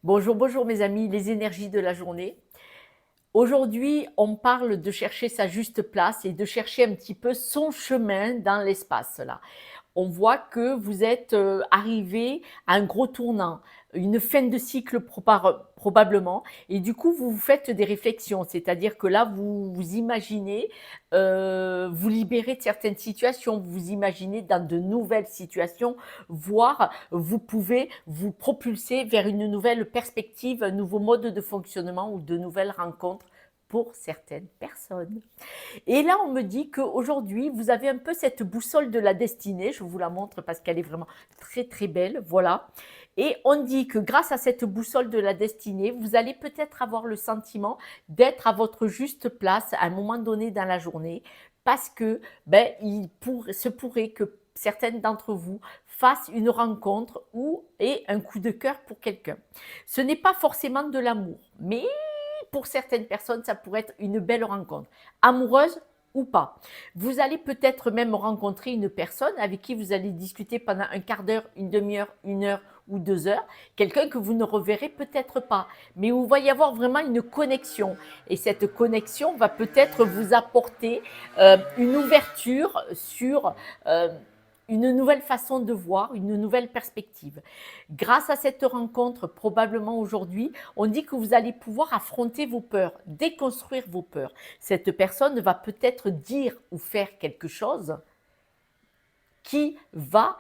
Bonjour, bonjour mes amis, les énergies de la journée. Aujourd'hui, on parle de chercher sa juste place et de chercher un petit peu son chemin dans l'espace là. On voit que vous êtes, arrivés à un gros tournant, une fin de cycle probablement et du coup, vous vous faites des réflexions. C'est-à-dire que là, vous vous imaginez, vous libérer de certaines situations, vous vous imaginez dans de nouvelles situations, voire vous pouvez vous propulser vers une nouvelle perspective, un nouveau mode de fonctionnement ou de nouvelles rencontres pour certaines personnes. Et là, on me dit qu'aujourd'hui, vous avez un peu cette boussole de la destinée. Je vous la montre parce qu'elle est vraiment très, très belle. Voilà. Et on dit que grâce à cette boussole de la destinée, vous allez peut-être avoir le sentiment d'être à votre juste place à un moment donné dans la journée parce que se pourrait que certaines d'entre vous fassent une rencontre ou aient un coup de cœur pour quelqu'un. Ce n'est pas forcément de l'amour, mais pour certaines personnes, ça pourrait être une belle rencontre, amoureuse ou pas. Vous allez peut-être même rencontrer une personne avec qui vous allez discuter pendant un quart d'heure, une demi-heure, une heure ou 2 heures, quelqu'un que vous ne reverrez peut-être pas, mais où il va y avoir vraiment une connexion. Et cette connexion va peut-être vous apporter une ouverture sur une nouvelle façon de voir, une nouvelle perspective. Grâce à cette rencontre, probablement aujourd'hui, on dit que vous allez pouvoir affronter vos peurs, déconstruire vos peurs. Cette personne va peut-être dire ou faire quelque chose qui va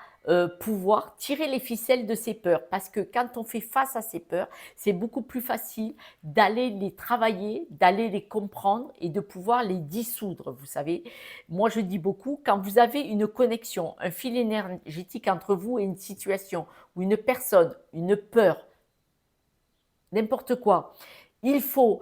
pouvoir tirer les ficelles de ses peurs. Parce que quand on fait face à ses peurs, c'est beaucoup plus facile d'aller les travailler, d'aller les comprendre et de pouvoir les dissoudre. Vous savez, moi je dis beaucoup, quand vous avez une connexion, un fil énergétique entre vous et une situation ou une personne, une peur, n'importe quoi, il faut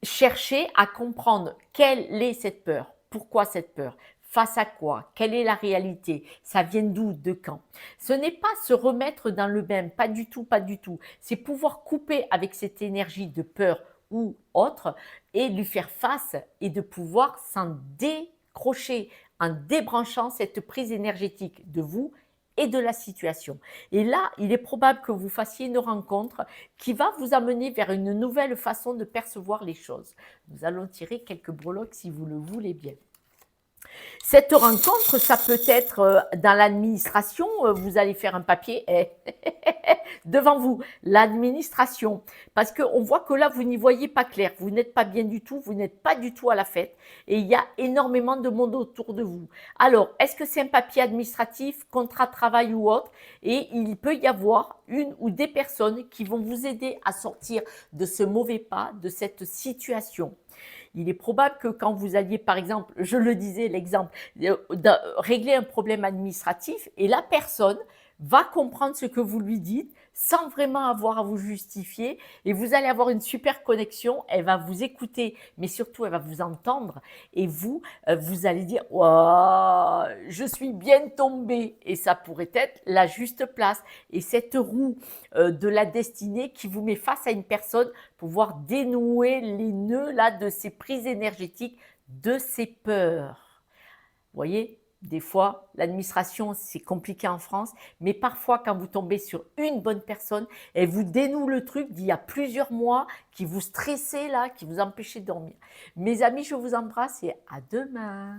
chercher à comprendre quelle est cette peur, pourquoi cette peur, face à quoi, quelle est la réalité, ça vient d'où, de quand. Ce n'est pas se remettre dans le bain, pas du tout, pas du tout. C'est pouvoir couper avec cette énergie de peur ou autre et lui faire face et de pouvoir s'en décrocher en débranchant cette prise énergétique de vous et de la situation. Et là, il est probable que vous fassiez une rencontre qui va vous amener vers une nouvelle façon de percevoir les choses. Nous allons tirer quelques breloques si vous le voulez bien. Cette rencontre, ça peut être dans l'administration, vous allez faire un papier devant vous, l'administration, parce qu'on voit que là, vous n'y voyez pas clair, vous n'êtes pas bien du tout, vous n'êtes pas du tout à la fête, et il y a énormément de monde autour de vous. Alors, est-ce que c'est un papier administratif, contrat de travail ou autre? Et il peut y avoir une ou des personnes qui vont vous aider à sortir de ce mauvais pas, de cette situation. Il est probable que quand vous alliez, par exemple, je le disais, l'exemple, régler un problème administratif et la personne va comprendre ce que vous lui dites sans vraiment avoir à vous justifier et vous allez avoir une super connexion, elle va vous écouter, mais surtout elle va vous entendre et vous, vous allez dire wow, je suis bien tombée et ça pourrait être la juste place et cette roue de la destinée qui vous met face à une personne pour pouvoir dénouer les nœuds là de ces prises énergétiques, de ces peurs. Vous voyez, des fois, l'administration, c'est compliqué en France, mais parfois, quand vous tombez sur une bonne personne, elle vous dénoue le truc d'il y a plusieurs mois, qui vous stressait là, qui vous empêchait de dormir. Mes amis, je vous embrasse et à demain.